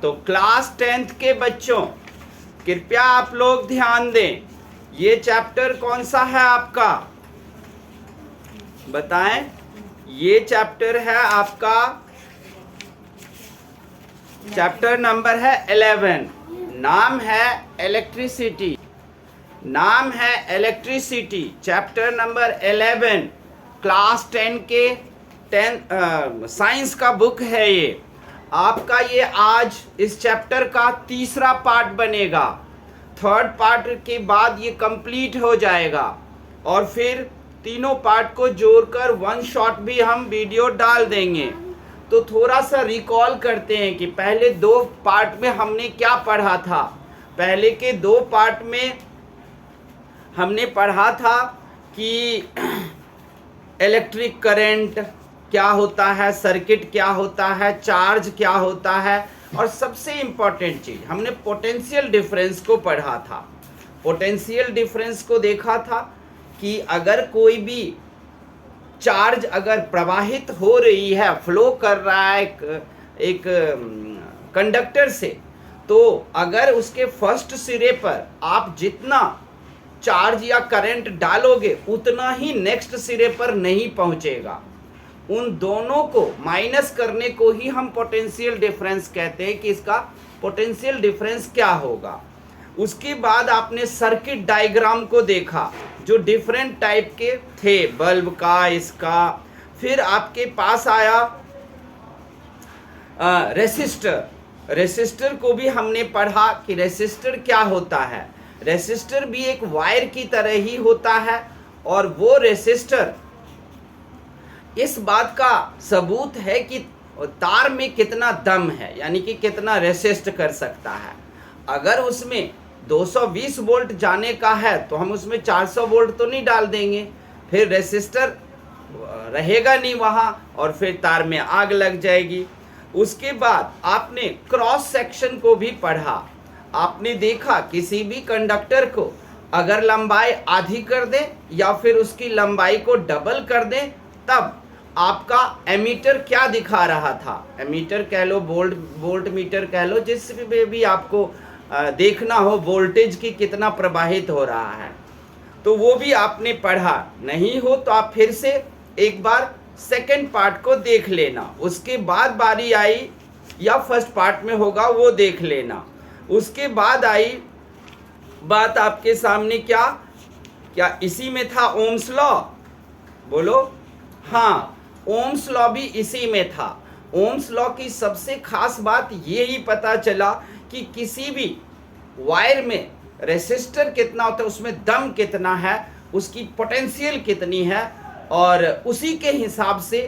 तो class 10th के बच्चों कृपया आप लोग ध्यान दें, ये चैप्टर कौन सा है आपका, बताएं। ये चैप्टर है आपका, चैप्टर नंबर है 11, नाम है इलेक्ट्रिसिटी, नाम है इलेक्ट्रिसिटी, चैप्टर नंबर 11, क्लास 10 के 10 साइंस का बुक है ये आपका। ये आज इस चैप्टर का तीसरा पार्ट बनेगा, थर्ड पार्ट के बाद ये कंप्लीट हो जाएगा और फिर तीनों पार्ट को जोड़कर वन शॉट भी हम वीडियो डाल देंगे। तो थोड़ा सा रिकॉल करते हैं कि पहले दो पार्ट में हमने क्या पढ़ा था। पहले के दो पार्ट में हमने पढ़ा था कि इलेक्ट्रिक करंट क्या होता है, सर्किट क्या होता है, चार्ज क्या होता है, और सबसे इम्पॉर्टेंट चीज हमने पोटेंशियल डिफरेंस को पढ़ा था। पोटेंशियल डिफरेंस को देखा था कि अगर कोई भी चार्ज अगर प्रवाहित हो रही है, फ्लो कर रहा है एक कंडक्टर से, तो अगर उसके फर्स्ट सिरे पर आप जितना चार्ज या करंट डालोगे उतना ही नेक्स्ट सिरे पर नहीं पहुंचेगा। उन दोनों को माइनस करने को ही हम पोटेंशियल डिफरेंस कहते हैं कि इसका पोटेंशियल डिफरेंस क्या होगा। उसके बाद आपने सर्किट डायग्राम को देखा जो डिफरेंट टाइप के थे, बल्ब का, इसका। फिर आपके पास आया रेसिस्टर। रेसिस्टर को भी हमने पढ़ा कि रेसिस्टर क्या होता है। रेसिस्टर भी एक वायर की तरह ही होता है और वो रेसिस्टर इस बात का सबूत है कि तार में कितना दम है, यानी कि कितना रेसिस्ट कर सकता है। अगर उसमें 220 वोल्ट जाने का है तो हम उसमें 400 वोल्ट तो नहीं डाल देंगे, फिर रेसिस्टर रहेगा नहीं वहाँ और फिर तार में आग लग जाएगी। उसके बाद आपने क्रॉस सेक्शन को भी पढ़ा। आपने देखा किसी भी कंडक्टर को अगर लंबाई आधी कर दें या फिर उसकी लंबाई को डबल कर दें, तब आपका एमीटर क्या दिखा रहा था। एमीटर कह लो, वोल्ट मीटर कह लो, जिसमें भी आपको देखना हो वोल्टेज की कितना प्रवाहित हो रहा है, तो वो भी आपने पढ़ा। नहीं हो तो आप फिर से एक बार सेकंड पार्ट को देख लेना। उसके बाद बारी आई, या फर्स्ट पार्ट में होगा वो देख लेना। उसके बाद आई बात आपके सामने, क्या इसी में था ओम्स लॉ, बोलो। हाँ, ओम्स लॉ भी इसी में था। ओम्स लॉ की सबसे खास बात ये ही पता चला कि किसी भी वायर में रेसिस्टर कितना होता है, उसमें दम कितना है, उसकी पोटेंशियल कितनी है, और उसी के हिसाब से,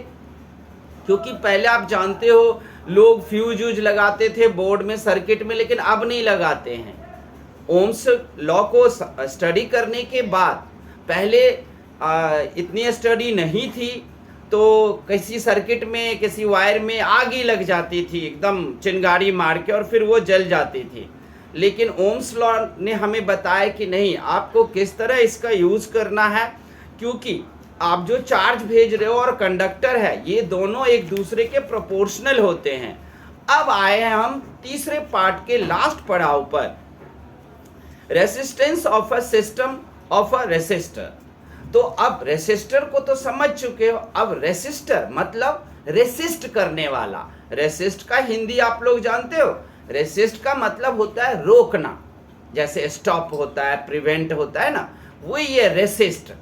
क्योंकि पहले आप जानते हो लोग फ्यूज व्यूज लगाते थे बोर्ड में, सर्किट में, लेकिन अब नहीं लगाते हैं। ओम्स लॉ को स्टडी करने के बाद, पहले इतनी स्टडी नहीं थी तो किसी सर्किट में, किसी वायर में आग ही लग जाती थी एकदम चिंगारी मार के, और फिर वो जल जाती थी। लेकिन ओम्स लॉ ने हमें बताया कि नहीं, आपको किस तरह इसका यूज़ करना है, क्योंकि आप जो चार्ज भेज रहे हो और कंडक्टर है, ये दोनों एक दूसरे के प्रोपोर्शनल होते हैं। अब आए हैं हम तीसरे पार्ट के लास्ट पड़ाव पर, resistance of a system of a resistor. तो अब रेसिस्टर को तो समझ चुके हो, अब रेसिस्टर मतलब रेसिस्ट करने वाला। रेसिस्ट का हिंदी आप लोग जानते हो, रेसिस्ट का मतलब होता है रोकना, जैसे स्टॉप होता है, प्रिवेंट होता है ना, वही है रेसिस्ट।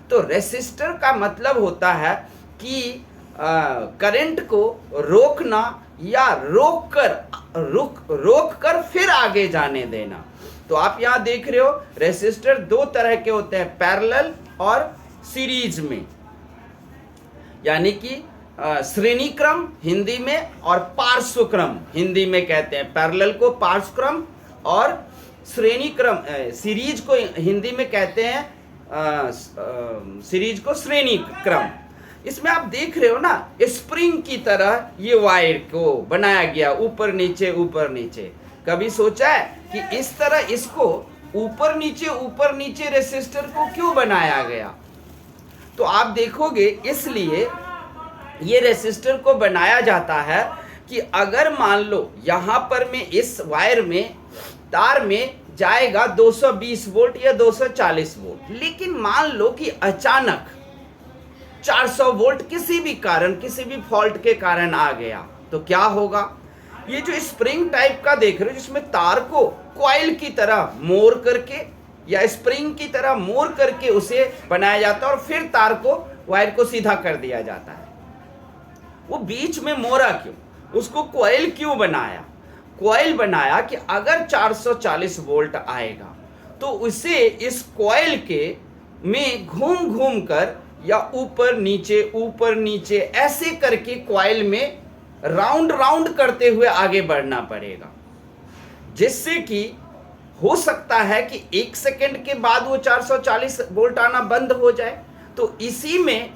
तो रेसिस्टर का मतलब होता है कि करंट को रोकना या रोक कर फिर आगे जाने देना। तो आप यहाँ देख रहे हो रेसिस्टर दो तरह के होते हैं, पैरेलल और सीरीज में, यानी कि श्रेणी क्रम हिंदी में और पार्श्व क्रम हिंदी में कहते हैं। पैरेलल को पार्श्व क्रम और श्रेणी क्रम, सीरीज को हिंदी में कहते हैं, सीरीज को श्रेणी क्रम। इसमें आप देख रहे हो ना, स्प्रिंग की तरह ये वायर को बनाया गया, ऊपर नीचे ऊपर नीचे। कभी सोचा है कि इस तरह इसको ऊपर नीचे रेसिस्टर को क्यों बनाया गया? तो आप देखोगे इसलिए ये रेसिस्टर को बनाया जाता है कि अगर मान लो यहां पर मैं इस वायर में तार में जाएगा 220 वोल्ट या 240 वोल्ट, लेकिन मान लो कि अचानक 400 वोल्ट किसी भी कारण, किसी भी फॉल्ट के कारण आ गया, तो क्या होगा? ये जो स्प्रिंग टाइप का देख रहे हो जिसमें तार को कॉइल की तरह मोड़ करके या स्प्रिंग की तरह मोड़ करके उसे बनाया जाता है और फिर तार को, वायर को सीधा कर दिया जाता है। वो बीच में मोड़ा क्यों? उसको कॉइल क्यों बनाया? कॉइल बनाया कि अगर 440 वोल्ट आएगा तो उसे इस कॉइल के में घूम घूम कर या ऊपर नीचे ऐसे करके कॉइल में राउंड राउंड करते हुए आगे बढ़ना पड़ेगा, जिससे कि हो सकता है कि 1 सेकंड के बाद वो 440 वोल्ट आना बंद हो जाए। तो इसी में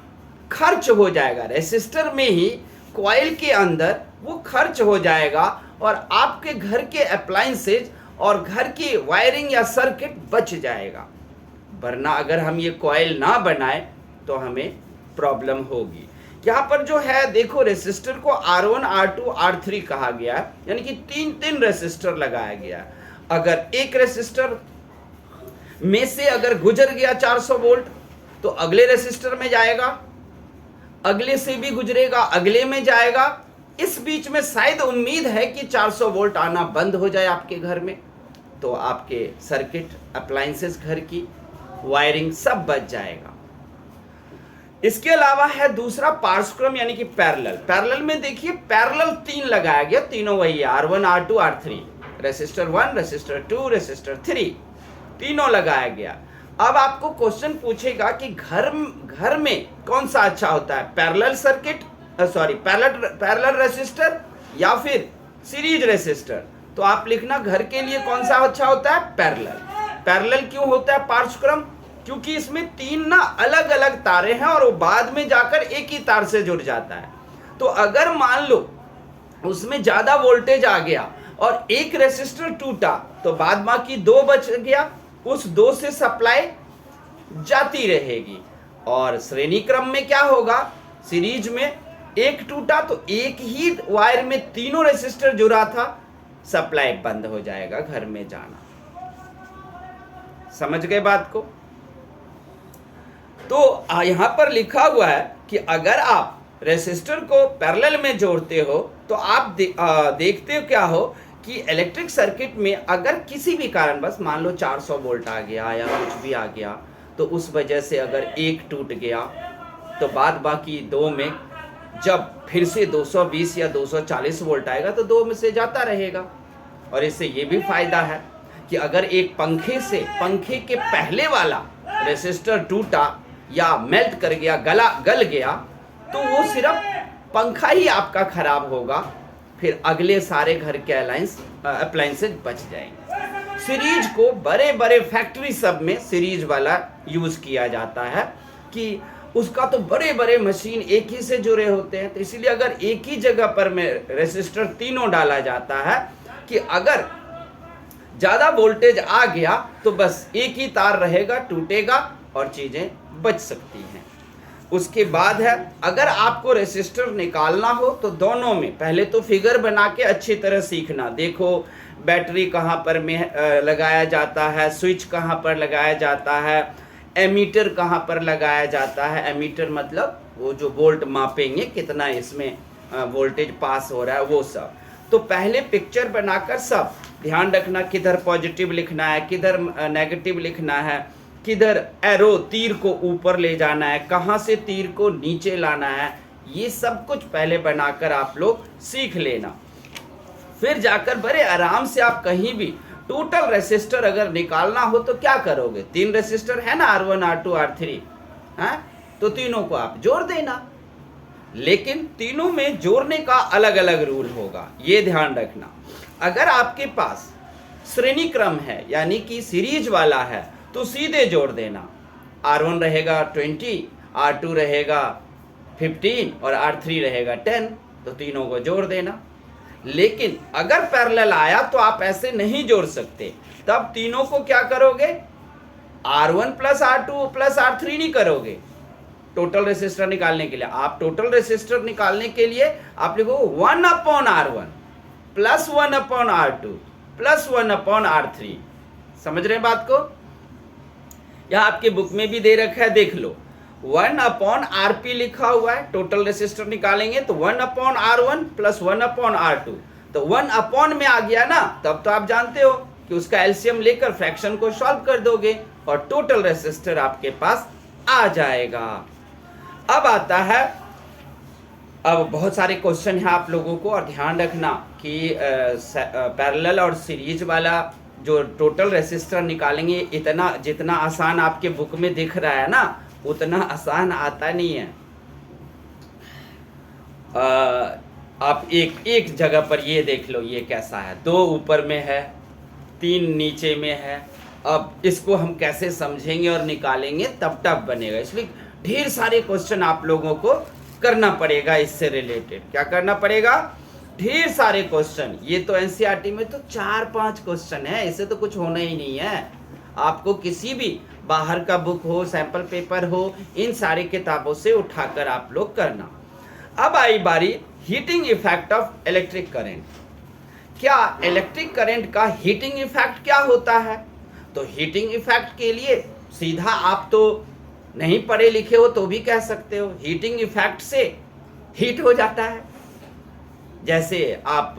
खर्च हो जाएगा, रेसिस्टर में ही कॉइल के अंदर वो खर्च हो जाएगा और आपके घर के अप्लायंसेज और घर की वायरिंग या सर्किट बच जाएगा। वरना अगर हम ये कॉइल ना बनाए तो हमें प्रॉब्लम होगी। यहाँ पर जो है देखो, रेसिस्टर को R1, R2, R3 कहा गया है, यानी कि तीन रेसिस्टर लगाया गया है। अगर एक रेसिस्टर में से अगर गुजर गया 400 वोल्ट तो अगले रेसिस्टर में जाएगा, अगले से भी गुजरेगा, अगले में जाएगा। इस बीच में शायद उम्मीद है कि 400 वोल्ट आना बंद हो जाए आपके घर में, तो आपके सर्किट, अप्लायंसेस, घर की वायरिंग सब बच जाएगा। इसके अलावा है दूसरा पार्श्वक्रम यानी कि पैरेलल में देखिए पैरेलल 3 लगाया गया, तीनों वही है, R1, R2, R3, resistor 1, resistor 2, resistor 3, तीनों लगाया गया। अब आपको क्वेश्चन पूछेगा कि घर में कौन सा अच्छा होता है, पैरेलल सर्किट, पैरेलल रेसिस्टर या फिर सीरीज रेसिस्टर? तो आप लिखना घर के लिए कौन सा अच्छा होता है, पैरेलल क्यों होता है पार्श्वक्रम? क्योंकि इसमें 3 ना अलग अलग तारे हैं और वो बाद में जाकर एक ही तार से जुड़ जाता है। तो अगर मान लो उसमें ज्यादा वोल्टेज आ गया और एक रेसिस्टर टूटा तो बाद बाकी 2 बच गया, उस 2 से सप्लाई जाती रहेगी। और श्रेणी क्रम में क्या होगा, सीरीज में एक टूटा तो एक ही वायर में तीनों रेसिस्टर जुड़ा था, सप्लाई बंद हो जाएगा, घर में जाना। समझ गए बात को? तो यहां पर लिखा हुआ है कि अगर आप रेसिस्टर को पैरेलल में जोड़ते हो तो आप देखते हो क्या हो कि इलेक्ट्रिक सर्किट में अगर किसी भी कारण बस मान लो 400 वोल्ट आ गया या कुछ भी आ गया, तो उस वजह से अगर एक टूट गया तो बाद बाकी 2 में जब फिर से 220 या 240 वोल्ट आएगा तो 2 में से जाता रहेगा। और इससे ये भी फायदा है कि अगर एक पंखे के पहले वाला रेसिस्टर टूटा या मेल्ट कर गया, गल गया, तो वो सिर्फ पंखा ही आपका खराब होगा, फिर अगले सारे घर के अप्लायंसेज बच जाएंगे। सीरीज को बड़े बड़े फैक्ट्री सब में सीरीज वाला यूज किया जाता है कि उसका तो बड़े बड़े मशीन एक ही से जुड़े होते हैं, तो इसलिए अगर एक ही जगह पर में रेसिस्टर तीनों डाला जाता है कि अगर ज्यादा वोल्टेज आ गया तो बस एक ही तार रहेगा, टूटेगा और चीजें बच सकती हैं। उसके बाद है अगर आपको रेसिस्टर निकालना हो तो दोनों में पहले तो फिगर बना के अच्छी तरह सीखना। देखो बैटरी कहाँ पर में लगाया जाता है, स्विच कहाँ पर लगाया जाता है, एमीटर कहाँ पर लगाया जाता है। एमीटर मतलब वो जो वोल्ट मापेंगे कितना इसमें वोल्टेज पास हो रहा है वो सब। तो पहले पिक्चर बनाकर सब ध्यान रखना, किधर पॉजिटिव लिखना है, किधर नेगेटिव लिखना है, किधर एरो तीर को ऊपर ले जाना है, कहाँ से तीर को नीचे लाना है, ये सब कुछ पहले बनाकर आप लोग सीख लेना। फिर जाकर बड़े आराम से आप कहीं भी टोटल रेसिस्टर अगर निकालना हो तो क्या करोगे, 3 रेसिस्टर है ना, R1, R2, R3 है, तो तीनों को आप जोड़ देना। लेकिन तीनों में जोड़ने का अलग अलग रूल होगा, ये ध्यान रखना। अगर आपके पास श्रेणी क्रम है यानी कि सीरीज वाला है तो सीधे जोड़ देना, R1 रहेगा 20, R2 रहेगा 15 और R3 रहेगा 10, तो तीनों को जोड़ देना। लेकिन अगर पैरेलल आया तो आप ऐसे नहीं जोड़ सकते, तब तीनों को क्या करोगे, R1 plus R2 plus R3 नहीं करोगे, टोटल रेसिस्टर निकालने के लिए। आप टोटल रेसिस्टर निकालने के लिए आप लिखो 1/R1 plus 1/R2 plus 1/R3। समझ रहे हैं बात को? यह आपके बुक में भी दे रखा है, देख लो। 1/RP लिखा हुआ है, टोटल रेसिस्टर निकालेंगे तो 1/R1 प्लस 1/R2, तो 1 में आ गया ना, तब तो आप जानते हो कि उसका एलसीएम लेकर फ्रैक्शन को सॉल्व कर दोगे और टोटल रेसिस्टर आपके पास आ जाएगा। अब आता है, अब बहुत सारे क्वेश्चन है आप लोगों को, और ध्यान रखना कि पैरेलल और सीरीज वाला जो टोटल रेसिस्टर निकालेंगे, इतना जितना आसान आपके बुक में दिख रहा है ना, उतना आसान आता नहीं है। आप एक जगह पर ये देख लो, ये कैसा है, 2 ऊपर में है, 3 नीचे में है। अब इसको हम कैसे समझेंगे और निकालेंगे, तब बनेगा। इसलिए ढेर सारे क्वेश्चन आप लोगों को करना पड़ेगा इससे रिलेटेड। क्या करना पड़ेगा? ढेर सारे क्वेश्चन। ये तो एनसीईआरटी में तो 4-5 क्वेश्चन है, इससे तो कुछ होना ही नहीं है। आपको किसी भी बाहर का बुक हो, सैंपल पेपर हो, इन सारी किताबों से उठाकर आप लोग करना। अब आई बारी heating effect of electric current. क्या इलेक्ट्रिक करंट का हीटिंग इफेक्ट क्या होता है? तो हीटिंग इफेक्ट के लिए सीधा आप तो नहीं पढ़े लिखे हो तो भी कह सकते हो, हीटिंग इफेक्ट से हीट हो जाता है। जैसे आप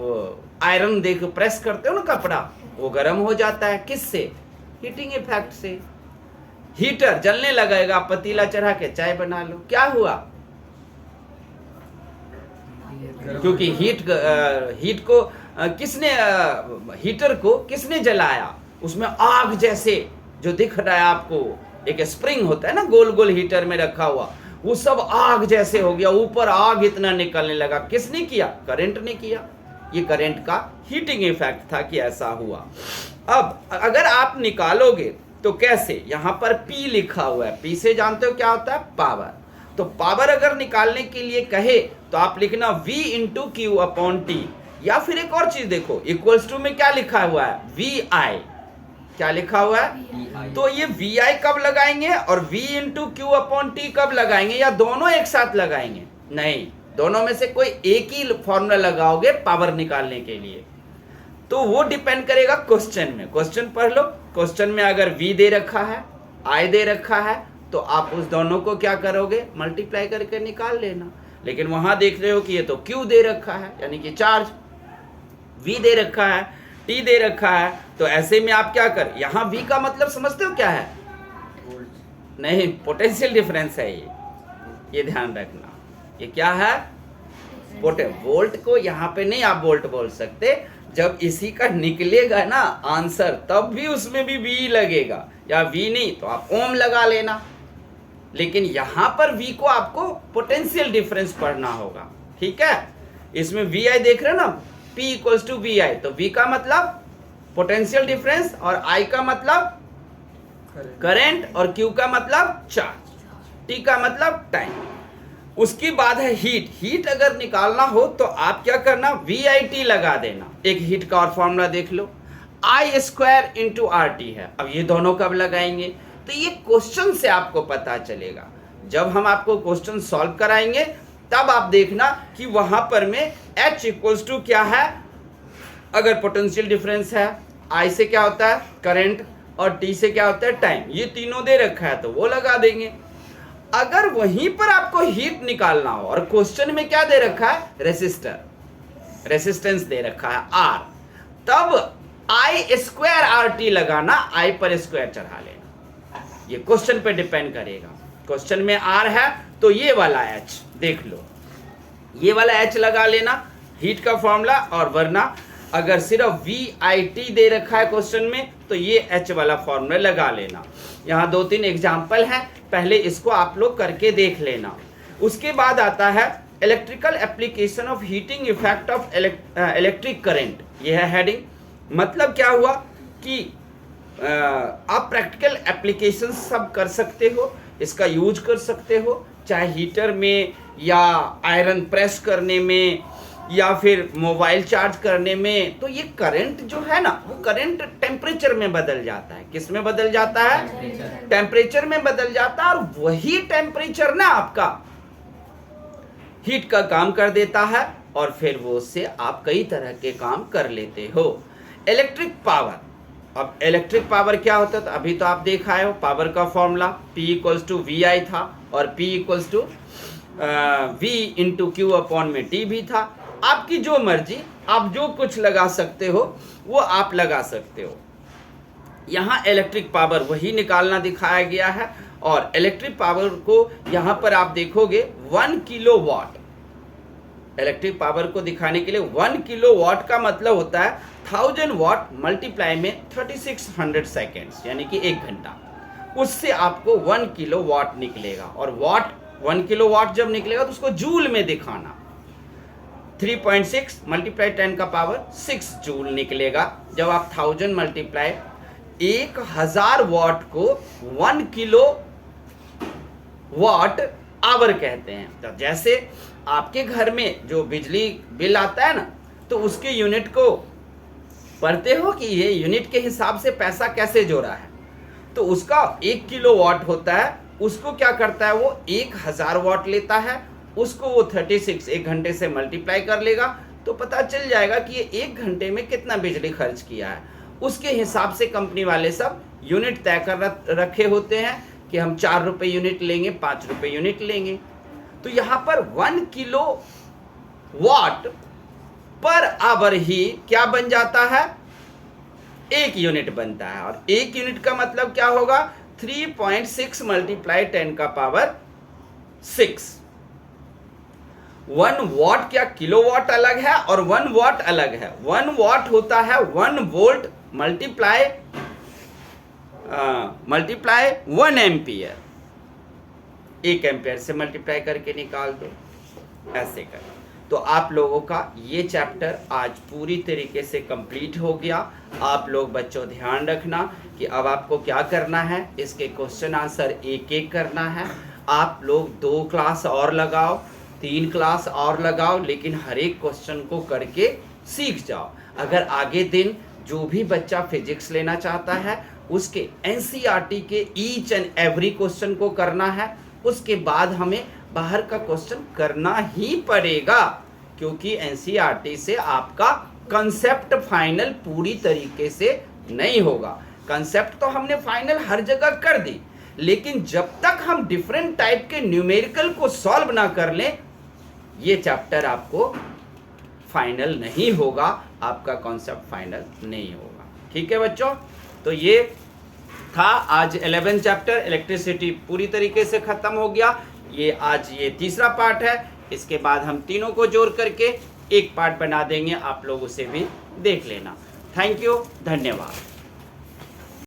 आयरन देख प्रेस करते हो ना कपड़ा, वो गर्म हो जाता है, किससे? हीटिंग इफेक्ट से। हीटर जलने लगेगा, पतीला चढ़ा के चाय बना लो, क्या हुआ? क्योंकि हीटर को किसने जलाया? उसमें आग जैसे जो दिख रहा है आपको, एक स्प्रिंग होता है ना गोल गोल हीटर में रखा हुआ, वो सब आग जैसे हो गया, ऊपर आग इतना निकलने लगा। किसने किया? करंट ने किया। ये करंट का हीटिंग इफेक्ट था कि ऐसा हुआ। अब अगर आप निकालोगे तो कैसे? यहां पर P लिखा हुआ है, P से जानते हो क्या होता है? पावर। तो पावर अगर निकालने के लिए कहे तो आप लिखना V × Q/T, या फिर एक और चीज देखो, इक्वल्स टू में क्या लिखा हुआ है? VI। क्या लिखा हुआ है? तो ये VI कब लगाएंगे और V × Q/T कब लगाएंगे, या दोनों एक साथ लगाएंगे? नहीं, दोनों में से कोई एक ही फॉर्मूला लगाओगे पावर निकालने के लिए। तो वो डिपेंड करेगा क्वेश्चन में। क्वेश्चन पढ़ लो, क्वेश्चन में अगर V दे रखा है, I दे रखा है, तो आप उस दोनों को क्या करोगे? मल्टीप्लाई करके निकाल लेना। लेकिन वहां देख रहे हो कि ये तो Q दे रखा है, यानी कि चार्ज, V दे रखा है, T दे रखा है, तो ऐसे में आप क्या कर, यहां V का मतलब समझते हो क्या है? नहीं, पोटेंशियल डिफरेंस है ये ध्यान रखना। ये क्या है? वोल्ट को यहाँ पे नहीं आप वोल्ट बोल सकते, जब इसी का निकलेगा ना आंसर, तब भी उसमें भी V लगेगा, या V नहीं तो आप ओम लगा लेना। लेकिन यहां पर V को आपको पोटेंशियल डिफरेंस पढ़ना होगा, ठीक है? इसमें VI देख रहे हो ना, P = VI, तो V का मतलब पोटेंशियल डिफरेंस और I का मतलब करंट और Q का मतलब चार्ज, T का मतलब टाइम। उसके बाद है हीट। हीट अगर निकालना हो तो आप क्या करना? VIT लगा देना। एक हीट का और फॉर्मूला देख लो, I² × RT है। अब ये दोनों कब लगाएंगे? तो ये क्वेश्चन से आपको पता चलेगा। जब हम आपको क्वेश्चन सॉल्व कराएंगे तब आप देखना कि वहां पर में H = क्या है, अगर पोटेंशियल डिफरेंस है, I से क्या होता है? करंट, और T से क्या होता है? टाइम। ये तीनों दे रखा है तो वो लगा देंगे। अगर वहीं पर आपको हीट निकालना हो और क्वेश्चन में क्या दे रखा है? रेसिस्टर, रेसिस्टेंस दे रखा है R, तब I² RT लगाना, I पर स्क्वायर चढ़ा लेना। ये क्वेश्चन पे डिपेंड करेगा। क्वेश्चन में R है तो ये वाला H देख लो, ये वाला H लगा लेना हीट का फॉर्मूला, और वरना अगर सिर्फ VIT दे रखा है क्वेश्चन में तो ये H वाला फॉर्मूला लगा लेना। यहाँ 2-3 एग्जाम्पल है, पहले इसको आप लोग करके देख लेना। उसके बाद आता है electrical application of heating effect of electric current. ये है हेडिंग। मतलब क्या हुआ कि आप प्रैक्टिकल एप्लीकेशन सब कर सकते हो, इसका यूज कर सकते हो, चाहे हीटर में या आयरन प्रेस करने में या फिर मोबाइल चार्ज करने में, तो ये करंट जो है ना वो करंट टेम्परेचर में बदल जाता है। किस में बदल जाता है? टेम्परेचर में बदल जाता है, और वही टेम्परेचर ना आपका हीट का काम कर देता है, और फिर वो उससे आप कई तरह के काम कर लेते हो। इलेक्ट्रिक पावर, अब इलेक्ट्रिक पावर क्या होता है? तो अभी तो आप देखा है, पावर का formula P equals to VI था, और P equals to V into Q upon में T भी था। आपकी जो मर्जी, आप जो कुछ लगा सकते हो वो आप लगा सकते हो। यहाँ इलेक्ट्रिक पावर वही निकालना दिखाया गया है, और इलेक्ट्रिक पावर को यहाँ पर आप देखोगे 1 किलोवाट, इलेक्ट्रिक पावर को दिखाने के लिए 1 किलोवाट का मतलब होता है 1000 वाट मल्टीप्लाई में 3600 सेकेंड्स, यानी कि 1 घंटा। उससे आपको 1 किलोवाट निकलेगा, और वाट 1 किलोवाट जब निकलेगा तो उसको जूल में दिखाना। 3.6 मल्टीप्लाई 10 का पावर 6 जूल निकलेगा। जब आप 1000 मल्टीप्लाई 1000 वाट को 1 किलो वाट आवर कहते हैं। तो जैसे आपके घर में जो बिजली बिल आता है ना, तो उसके यूनिट को पढ़ते हो कि ये यूनिट के हिसाब से पैसा कैसे जोड़ा है। तो उसका 1 किलो वाट होता है, उसको क्या करता है, वो 1000 वाट लेता है, उसको वो 36 1 घंटे से मल्टीप्लाई कर लेगा, तो पता चल जाएगा कि ये 1 घंटे में कितना बिजली खर्च किया है। उसके हिसाब से कंपनी वाले सब यूनिट तय कर रखे होते हैं कि हम 4 रुपये यूनिट लेंगे, 5 रुपये यूनिट लेंगे। तो यहाँ पर 1 किलो वाट पर आवर ही क्या बन जाता है, 1 यूनिट बनता है। और 1 यूनिट का मतलब क्या होगा, 3.6 मल्टीप्लाई 10 का पावर 6। 1 वाट क्या किलोवाट अलग है और 1 वाट अलग है। 1 वाट होता है 1 वोल्ट मल्टीप्लाई 1 एम्पियर। 1 एम्पियर से मल्टीप्लाई करके निकाल दो, ऐसे कर। तो आप लोगों का ये चैप्टर आज पूरी तरीके से कंप्लीट हो गया। आप लोग बच्चों ध्यान रखना कि अब आपको क्या करना है, इसके क्वेश्चन आंसर एक एक करना है। आप लोग 2 क्लास और लगाओ, 3 क्लास और लगाओ, लेकिन हर एक क्वेश्चन को करके सीख जाओ। अगर आगे दिन जो भी बच्चा फिजिक्स लेना चाहता है उसके NCERT के ईच एंड एवरी क्वेश्चन को करना है। उसके बाद हमें बाहर का क्वेश्चन करना ही पड़ेगा, क्योंकि NCERT से आपका कंसेप्ट फाइनल पूरी तरीके से नहीं होगा। कंसेप्ट तो हमने फाइनल हर जगह कर दी, लेकिन जब तक हम डिफरेंट टाइप के न्यूमेरिकल को सॉल्व ना कर लें, ये चैप्टर आपको फाइनल नहीं होगा, आपका कॉन्सेप्ट फाइनल नहीं होगा। ठीक है बच्चों, तो ये था आज 11 चैप्टर इलेक्ट्रिसिटी पूरी तरीके से खत्म हो गया। ये आज ये तीसरा पार्ट है, इसके बाद हम तीनों को जोड़ करके एक पार्ट बना देंगे, आप लोग उसे भी देख लेना। थैंक यू, धन्यवाद।